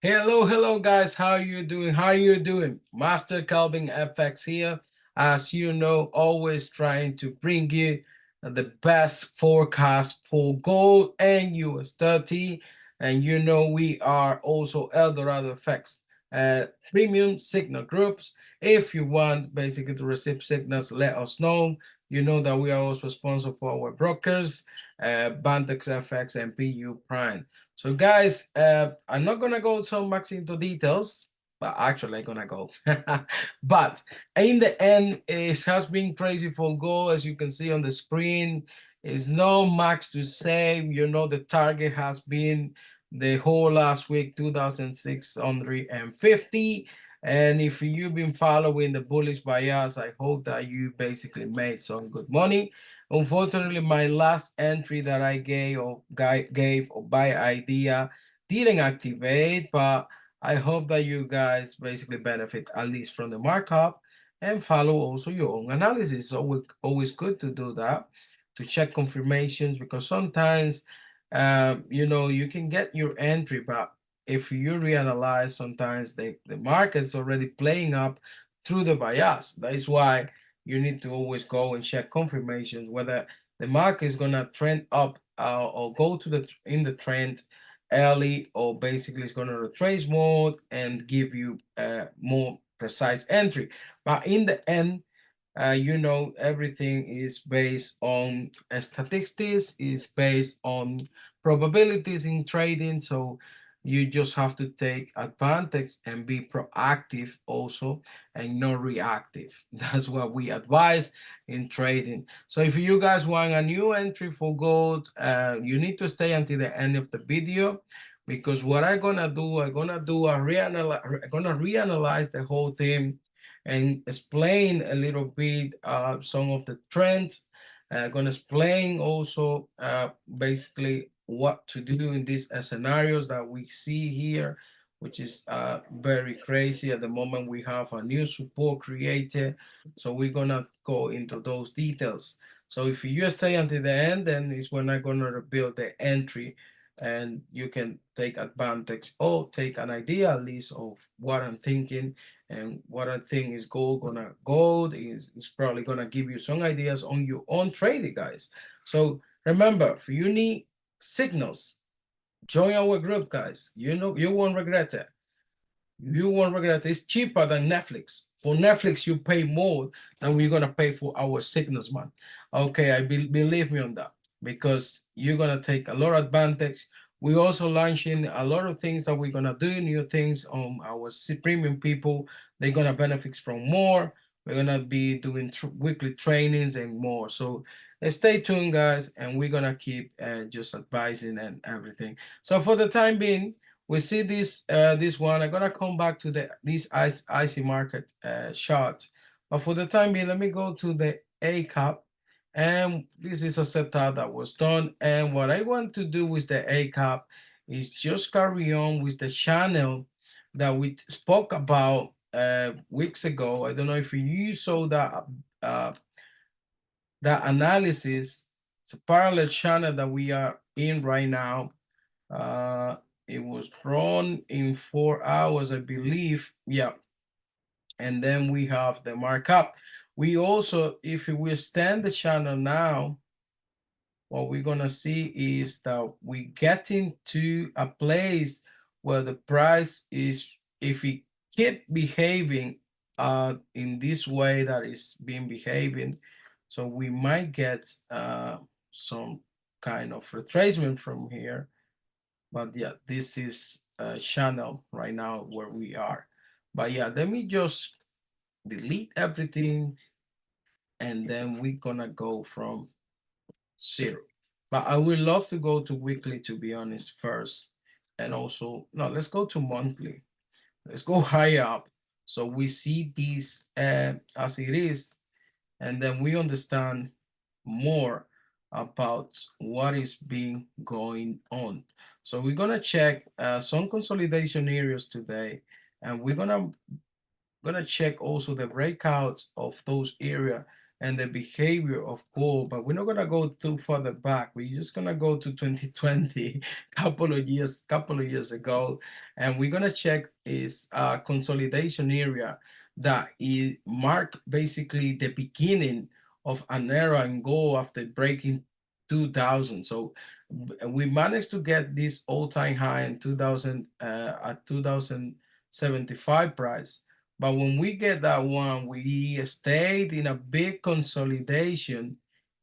Hello, guys. How you doing? How you doing? Master Calvin FX here. As you know, always trying to bring you the best forecast for gold and US30. And you know, we are also Eldorado FX premium signal groups. If you want basically to receive signals, let us know. You know that we are also sponsor for our brokers, Vantage FX and PU Prime. So guys, I'm not gonna go so much into details, but actually I'm gonna go. But in the end, it has been crazy for gold, as you can see on the screen. It's no max to say. You know, the target has been the whole last week 2,650. And if you've been following the bullish bias, I hope that you basically made some good money. Unfortunately, my last entry that I gave or buy idea didn't activate, but I hope that you guys basically benefit at least from the markup and follow also your own analysis. So always good to do that, to check confirmations, because sometimes you know, you can get your entry, but if you reanalyze, sometimes the market's already playing up through the bias. That is why you need to always go and check confirmations whether the market is gonna trend up or go to in the trend early, or basically it's gonna retrace mode and give you a more precise entry. But in the end, you know, everything is based on statistics, is based on probabilities in trading. So you just have to take advantage and be proactive also, and not reactive. That's what we advise in trading. So if you guys want a new entry for gold, you need to stay until the end of the video, because what I'm gonna do, I'm gonna reanalyze the whole thing and explain a little bit some of the trends. I'm gonna explain also basically what to do in these scenarios that we see here, which is very crazy. At the moment, we have a new support created, so we're gonna go into those details. So if you stay until the end, then it's when I'm gonna rebuild the entry, and you can take advantage or take an idea at least of what I'm thinking. And what I think is gold is probably gonna give you some ideas on your own trading, guys. So remember, if you need signals, join our group, guys. You know, you won't regret it. You won't regret it. It's cheaper than Netflix. For Netflix, you pay more than we're gonna pay for our signals, man. Okay, believe me on that, because you're gonna take a lot of advantage. We're also launching a lot of things that we're gonna do, new things on our premium people. They're gonna benefit from more. We're gonna be doing weekly trainings and more. So stay tuned, guys, and we're gonna keep just advising and everything. So for the time being, we see this one. I'm gonna come back to this IC market chart, but for the time being, let me go to the A cap, and this is a setup that was done. And what I want to do with the A cap is just carry on with the channel that we spoke about weeks ago. I don't know if you saw uh, that analysis. It's a parallel channel that we are in right now. uh, it was drawn in 4 hours, I believe. Yeah. And then we have the markup. We also, if we extend the channel now, what we're gonna see is that we get into a place where the price is, if we keep behaving in this way that is being behaving, so we might get some kind of retracement from here. But yeah, this is a channel right now where we are. But yeah, let me just delete everything, and then we're gonna go from zero. But I would love to go to weekly, to be honest, first. And also, no, let's go to monthly. Let's go higher up, so we see this as it is, and then we understand more about what is being going on. So we're gonna check some consolidation areas today, and we're gonna check also the breakouts of those area, and the behavior of gold, but we're not gonna go too further back. We're just gonna go to 2020, couple of years ago, and we're gonna check is a consolidation area that is mark basically the beginning of an era in gold after breaking 2000. So we managed to get this all-time high in 2000 at 2075 price. But when we get that one, we stayed in a big consolidation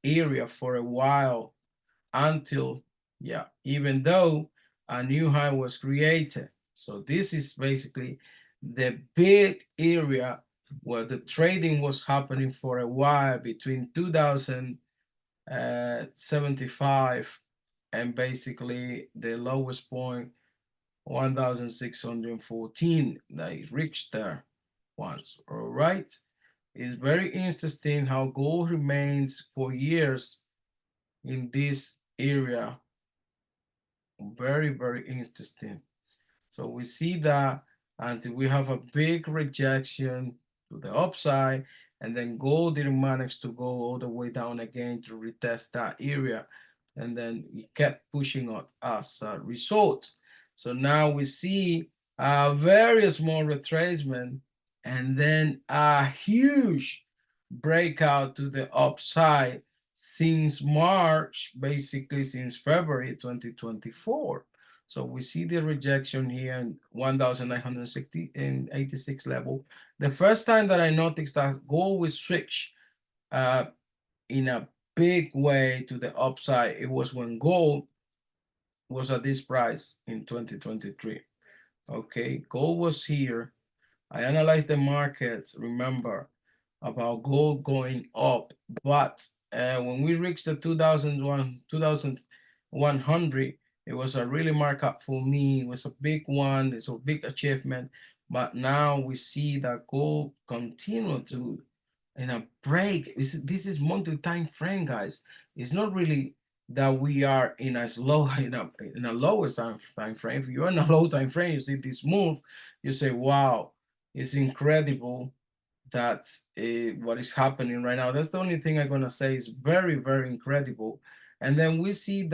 area for a while until, yeah, even though a new high was created. So this is basically the big area where the trading was happening for a while between 2075 and basically the lowest point 1614 that it reached there once. All right, it's very interesting how gold remains for years in this area. Very, very interesting. So we see that until we have a big rejection to the upside, and then gold didn't manage to go all the way down again to retest that area, and then it kept pushing up as a result. So now we see a very small retracement and then a huge breakout to the upside since March, basically since February 2024. So we see the rejection here in 1960 and 86 level. The first time that I noticed that gold will switch in a big way to the upside, it was when gold was at this price in 2023. Okay, gold was here. I analyzed the markets, remember, about gold going up, but when we reached the 2100, it was a really markup for me. It was a big one, it's a big achievement, but now we see that gold continue to in a break. This is monthly time frame, guys. It's not really that we are in a slow in a lower time frame. If you're in a low time frame, you see this move, you say, wow, it's incredible. That's what is happening right now. That's the only thing I'm gonna say. Is very, very incredible. And then we see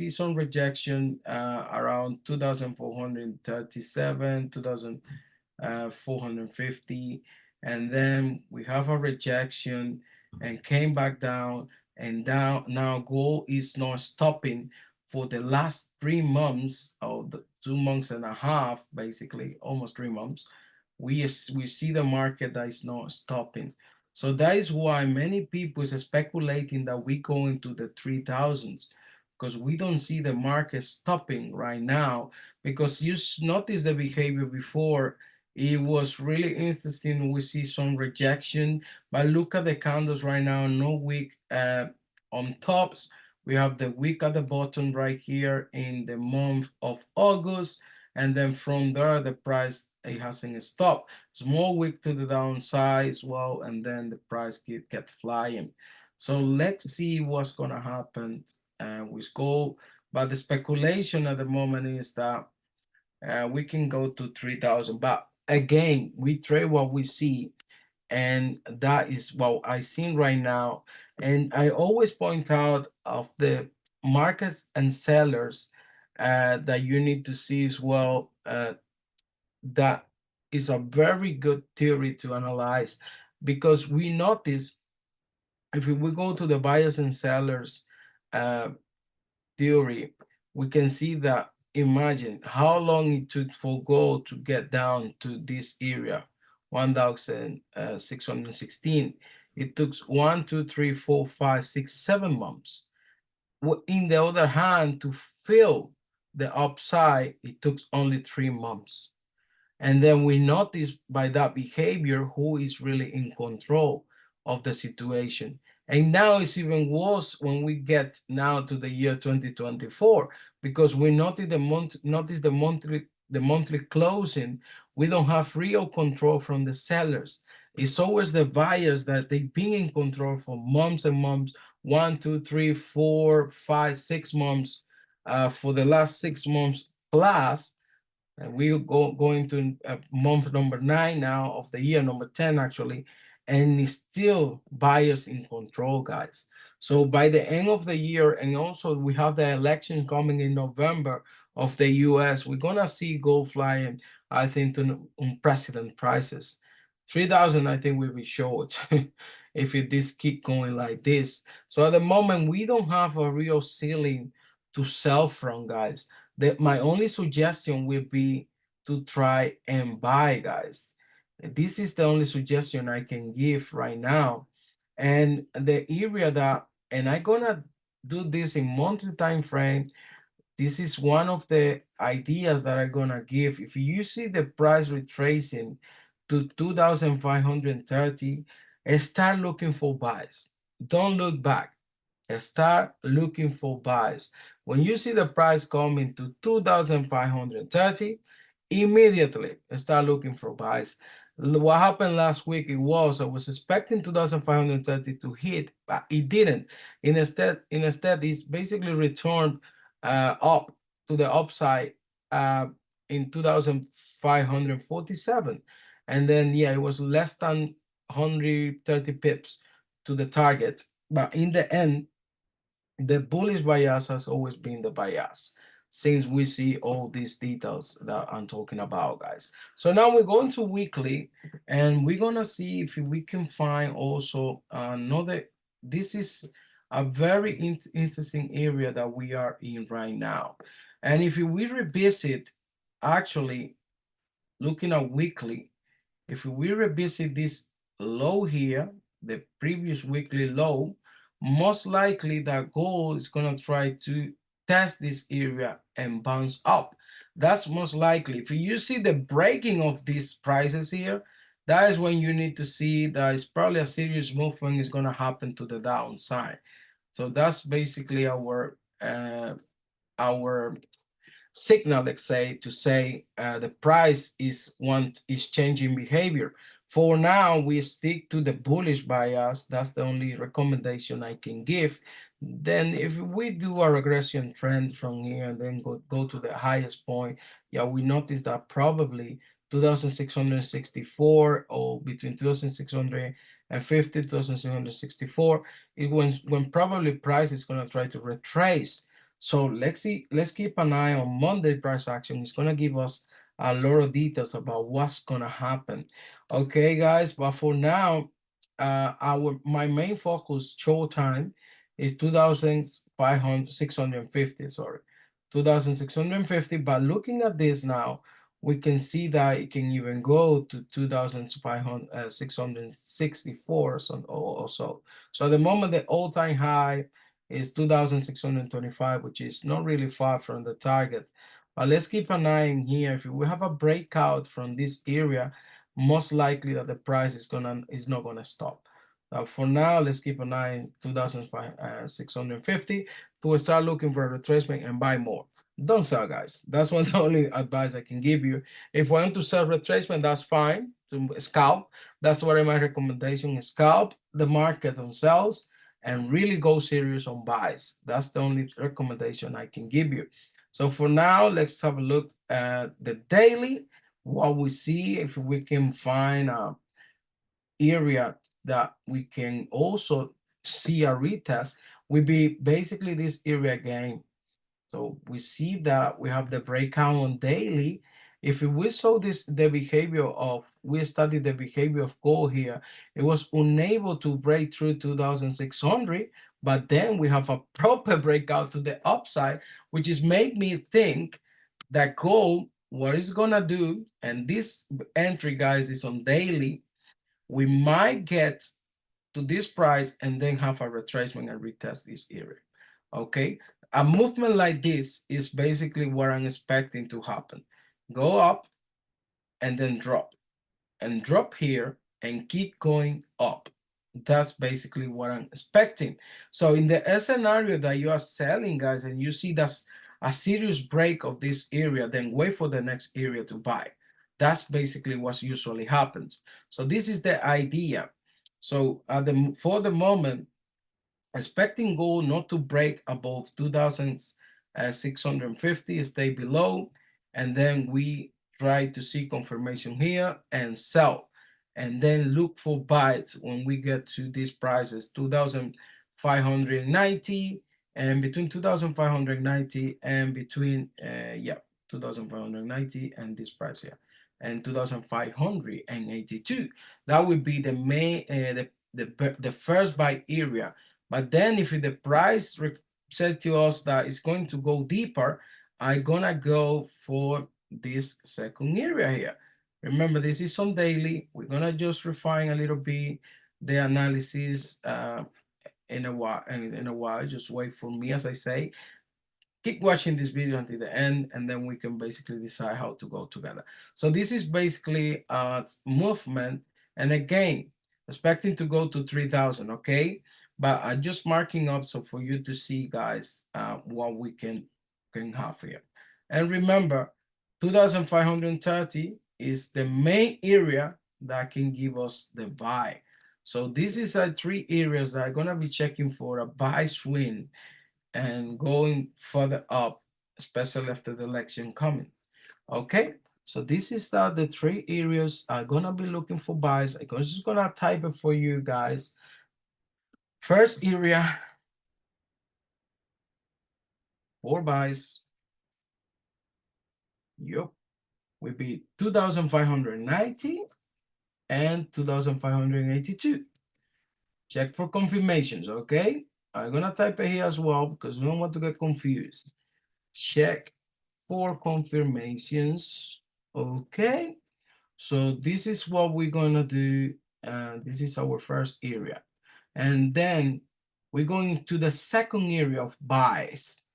some rejection around 2437, 2450, and then we have a rejection and came back down, and down now gold is not stopping for the last 3 months, or the 2 months and a half, basically almost 3 months. We see the market that is not stopping. So that is why many people is speculating that we go into the 3000s, because we don't see the market stopping right now. Because you notice the behavior before, it was really interesting. We see some rejection, but look at the candles right now. No wick on tops. We have the wick at the bottom right here in the month of August, and then from there the price, it hasn't stopped. Small wick to the downside as well, and then the price get flying. So let's see what's gonna happen with gold. But the speculation at the moment is that we can go to 3000, but again, we trade what we see, and that is what I see right now. And I always point out of the markets and sellers that you need to see as well. That is a very good theory to analyze, because we notice if we go to the buyers and sellers uh, theory, we can see that, imagine how long it took for gold to get down to this area, 1616. It took 1, 2, 3, 4, 5, 6, 7 months. In the other hand, to fill the upside, it took only 3 months. And then we notice by that behavior who is really in control of the situation. And now it's even worse when we get now to the year 2024, because we notice the monthly closing. We don't have real control from the sellers. It's always the buyers that they've been in control for months and months, 1, 2, 3, 4, 5, 6 months, for the last 6 months plus. And we go into month number 9 now of the year, number 10 actually. and it's still buyers in control, guys. So by the end of the year, and also we have the election coming in November of the US, we're gonna see gold flying, I think, to unprecedented prices. 3,000, I think, will be short if it this keep going like this. So at the moment, we don't have a real ceiling to sell from, guys. That my only suggestion will be to try and buy, guys. This is the only suggestion I can give right now. And the area that, and I'm gonna do this in monthly time frame. This is one of the ideas that I'm gonna give. If you see the price retracing to 2,530, start looking for buys. Don't look back. Start looking for buys. When you see the price coming to 2,530, immediately start looking for buys. What happened last week, it was I was expecting 2,530 to hit, but it didn't. Instead, it's basically returned up to the upside uh, in 2,547. And then, yeah, it was less than 130 pips to the target. But in the end, the bullish bias has always been the bias since we see all these details that I'm talking about, guys. So now we're going to weekly, and we're gonna see if we can find also another. This is a very interesting area that we are in right now. And if we revisit, actually looking at weekly, if we revisit this low here, the previous weekly low, most likely that gold is going to try to test this area and bounce up. That's most likely. If you see the breaking of these prices here, that is when you need to see that it's probably a serious movement is going to happen to the downside. So that's basically our signal, let's say, to say the price is changing behavior. For now, we stick to the bullish bias. That's the only recommendation I can give. Then if we do a regression trend from here and then go to the highest point, yeah, we notice that probably 2,664 or between 2,650 2,664 it was when probably price is going to try to retrace. So let's see, let's keep an eye on Monday price action. It's gonna give us a lot of details about what's gonna happen. Okay, guys, but for now, my main focus short time is 2,650, sorry, 2,650. But looking at this now, we can see that it can even go to 2,664 or so. So at the moment, the all-time high is 2,625, which is not really far from the target. But let's keep an eye in here. If we have a breakout from this area, most likely that the price is not gonna stop. For now, let's keep an eye on 2,650 to start looking for a retracement and buy more. Don't sell, guys. That's one of the only advice I can give you. If you want to sell retracement, that's fine. To scalp, that's what my recommendation is. Scalp the market on sales and really go serious on buys. That's the only recommendation I can give you. So for now, let's have a look at the daily. What we see, if we can find a area that we can also see a retest, will be basically this area again. So we see that we have the breakout on daily. If we saw we studied the behavior of gold here, it was unable to break through 2,600, but then we have a proper breakout to the upside, which is made me think that gold, what it's gonna do, and this entry, guys, is on daily, we might get to this price and then have a retracement and retest this area. Okay, a movement like this is basically what I'm expecting to happen. Go up and then drop, and drop here and keep going up. That's basically what I'm expecting. So in the scenario that you are selling, guys, and you see that's a serious break of this area, then wait for the next area to buy. That's basically what usually happens. So this is the idea. So for the moment, expecting gold not to break above 2,650, stay below, and then we try to see confirmation here and sell. and then look for buys when we get to these prices, 2,590, and between 2,590 and between 2,590 and this price here, and 2,582. That would be the main the first buy area. But then if the price said to us that it's going to go deeper, I'm gonna go for this second area here. Remember, this is on daily. We're gonna just refine a little bit the analysis in a while. In a while, just wait for me, as I say. Keep watching this video until the end, and then we can basically decide how to go together. So this is basically movement, and again, expecting to go to 3,000, okay? But I'm just marking up so for you to see, guys, what we can have here. And remember, 2,530 is the main area that can give us the buy. So this is the three areas that I'm gonna be checking for a buy swing and going further up, especially after the election coming. Okay, so this is the three areas I'm gonna be looking for buys. I'm just gonna type it for you guys. First area, 4 buys. Yep, will be 2,590 and 2,582. Check for confirmations, okay? I'm gonna type it here as well because we don't want to get confused. Check for confirmations, okay? So this is what we're gonna do. This is our first area. And then we're going to the second area of buys,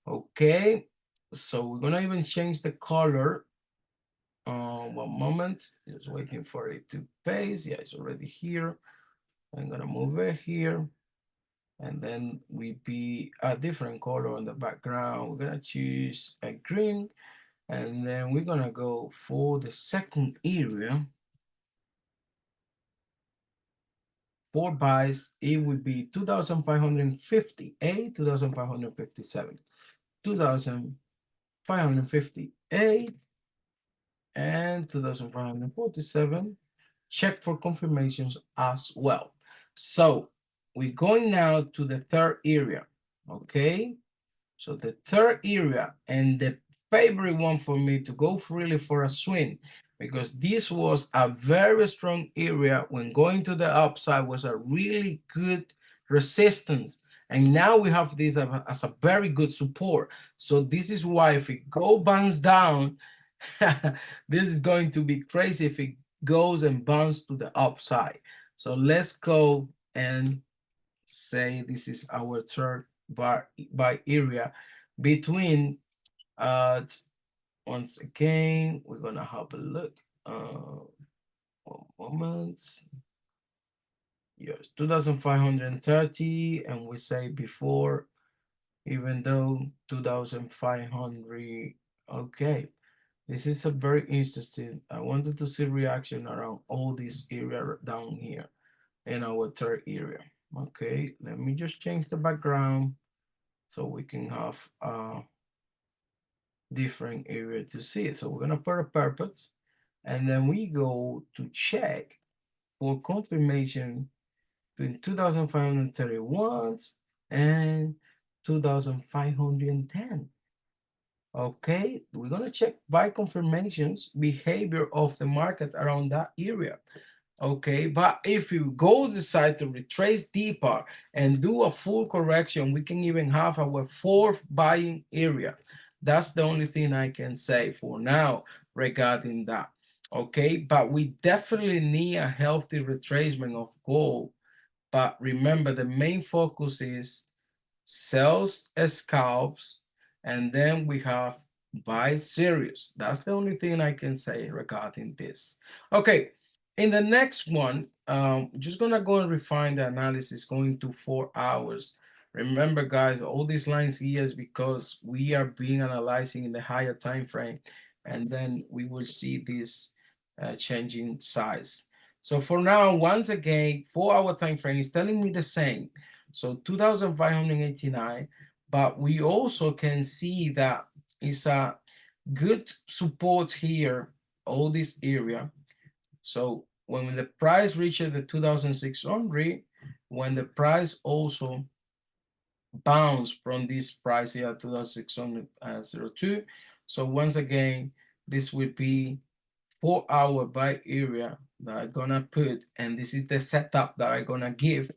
okay? So we're gonna even change the color. 1 moment, just waiting for it to paste. Yeah, it's already here. I'm gonna move it here. And then we be a different color on the background. We're gonna choose a green. And then we're gonna go for the second area. 4 buys, it would be 2,558, 2,557, 2,558, and 2,547. Check for confirmations as well. So we're going now to the third area, okay? So the third area, and the favorite one for me to go really for a swing, because this was a very strong area when going to the upside, was a really good resistance. And now we have this as a very good support. So this is why if it bounce down, this is going to be crazy if it goes and bounce to the upside. So let's go and say this is our third buy area between once again we're gonna have a look 1 moment. Yes, 2,530, and we say before, even though 2,500. Okay, this is a very interesting. I wanted to see reaction around all this area down here in our third area. Okay, let me just change the background so we can have a different area to see it. So we're gonna put a purpose, and then we go to check for confirmation between 2,531 and 2,510. Okay, we're gonna check by confirmations behavior of the market around that area. Okay, but if you go decide to retrace deeper and do a full correction, we can even have our fourth buying area. That's the only thing I can say for now regarding that. Okay, but we definitely need a healthy retracement of gold. But remember, the main focus is sells scalps, and then we have buy series. That's the only thing I can say regarding this. Okay, in the next one, just gonna go and refine the analysis going to 4 hours. Remember, guys, all these lines here is because we are being analyzing in the higher time frame, and then we will see this changing size. So for now, once again, 4 hour time frame is telling me the same. So 2,589, but we also can see that it's a good support here, all this area. So when the price reaches the 2,600, when the price also bounce from this price here, 2,602. So once again, this will be 4-hour buy area that I'm gonna put, and this is the setup that I'm gonna give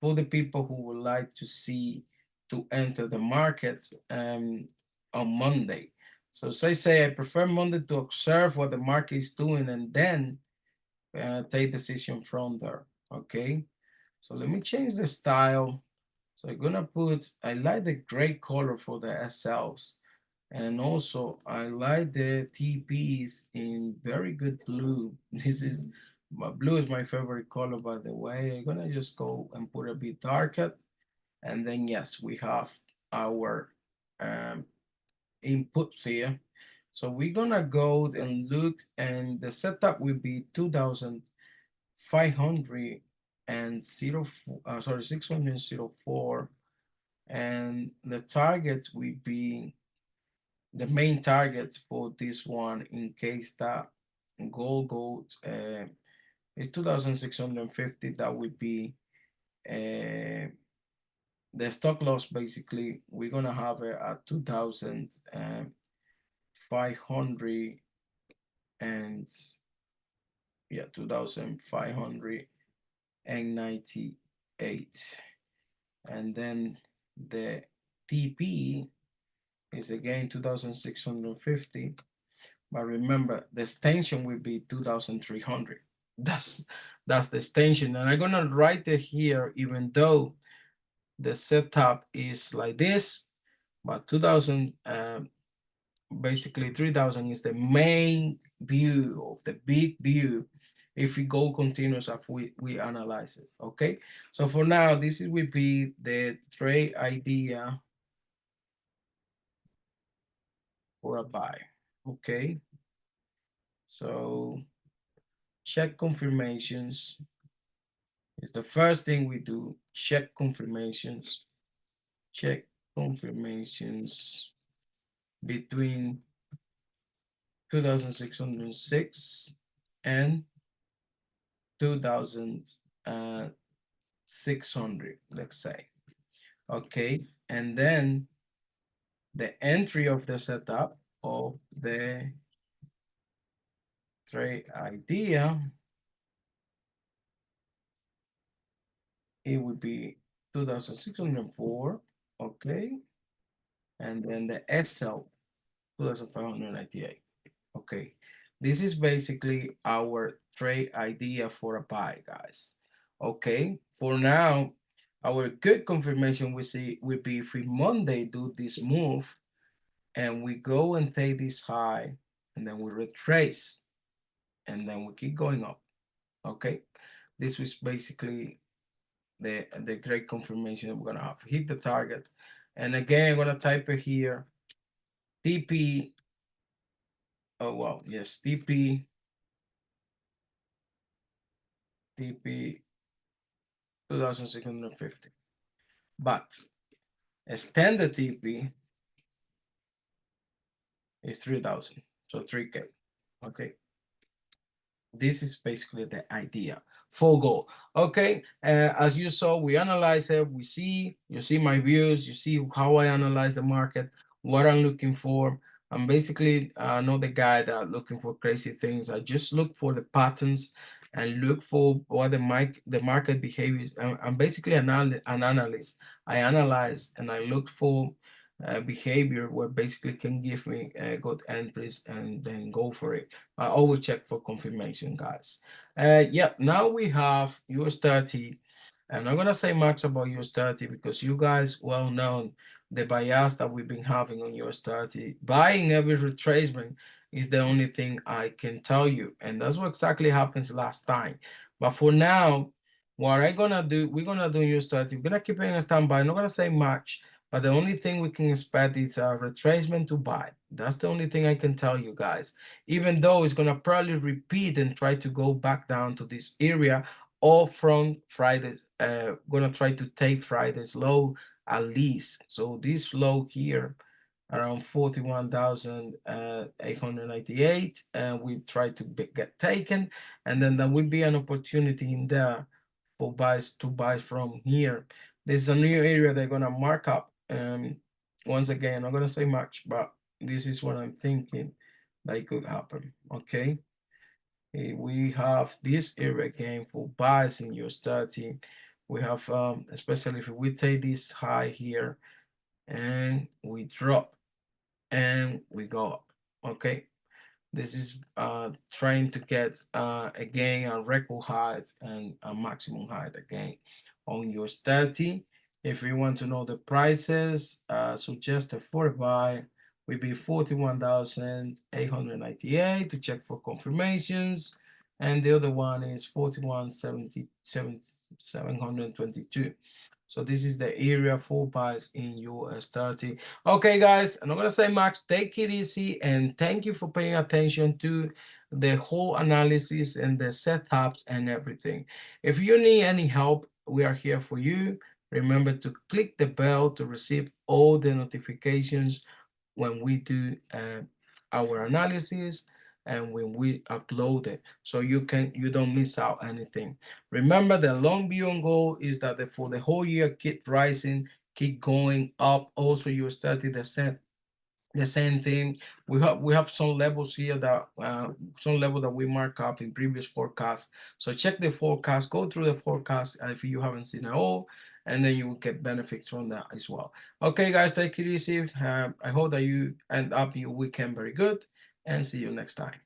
for the people who would like to see to enter the markets on Monday. So as I say, I prefer Monday to observe what the market is doing and then take decision from there. Okay, so let me change the style. So I'm gonna put, I like the gray color for the SLs. And also I like the TPs in very good blue. This is, blue is my favorite color, by the way. I'm gonna just go and put a bit darker. And then yes, we have our um, inputs here. So we're gonna go and look, and the setup will be 2,500 and 604, and the target will be, the main target for this one, in case that gold goes is 2,650, that would be uh, the stop loss. Basically we're gonna have it at 2,500 and yeah, 2,598, and then the TP is again 2,650. But remember, the extension will be 2,300. That's the extension. And I'm gonna write it here, even though the setup is like this, but 2,000, basically 3,000 is the main view of the big view if we go continuous as we analyze it. Okay, so for now, this will be the trade idea for a buy. Okay, so check confirmations is the first thing we do. Check confirmations. Check confirmations between 2,606 and 2,600, let's say. Okay, and then the entry of the setup of the trade idea, it would be 2,604, okay, and then the SL 2,598. Okay, this is basically our trade idea for a buy, guys. Okay, for now, our good confirmation we see will be if we Monday do this move and we go and take this high and then we retrace and then we keep going up. Okay, this was basically the great confirmation that we're gonna have. Hit the target, and again, I'm gonna type it here, TP. Oh well, yes, TP 2,650, but extended TP is 3,000, so 3K. Okay, this is basically the idea. Full goal. Okay, as you saw, we analyze it. We see, you see my views, you see how I analyze the market, what I'm looking for. I'm basically not the guy that looking for crazy things. I just look for the patterns and look for what the market behaviors. I'm basically an analyst. I analyze and I look for behavior where basically can give me good entries and then go for it. I always check for confirmation, guys. Yeah, now we have US30. I'm not gonna say much about US30 because you guys well know the bias that we've been having on US30. Buying every retracement is the only thing I can tell you, and that's what exactly happens last time. But for now, what I'm gonna do, we're gonna do US30. We're gonna keep it in a standby. I'm not gonna say much, but the only thing we can expect is a retracement to buy. That's the only thing I can tell you guys. Even though it's gonna probably repeat and try to go back down to this area, or from Friday, gonna try to take Friday's low at least. So this low here, around 41,898, and we try to get taken, and then there will be an opportunity in there for buys to buy from here. There's a new area they're gonna mark up. Once again, I'm not gonna say much, but this is what I'm thinking that could happen. Okay. We have this area again for buys in US30. We have especially if we take this high here and we drop and we go up. Okay, this is trying to get again a record height and a maximum height again on US30. If you want to know the prices, suggested for buy will be 41,898 to check for confirmations, and the other one is 41,722. So this is the area for buys in US30. Okay, guys, I'm not gonna say much. Take it easy, and thank you for paying attention to the whole analysis and the setups and everything. If you need any help, we are here for you. Remember to click the bell to receive all the notifications when we do our analysis and when we upload it, so you don't miss out anything. Remember, the long view and goal is that for the whole year keep rising, keep going up. Also, you started the same thing. We have some levels here that some level that we mark up in previous forecasts. So check the forecast, go through the forecast if you haven't seen it all, and then you will get benefits from that as well. Okay, guys, take it easy. I hope that you end up your weekend very good, and see you next time.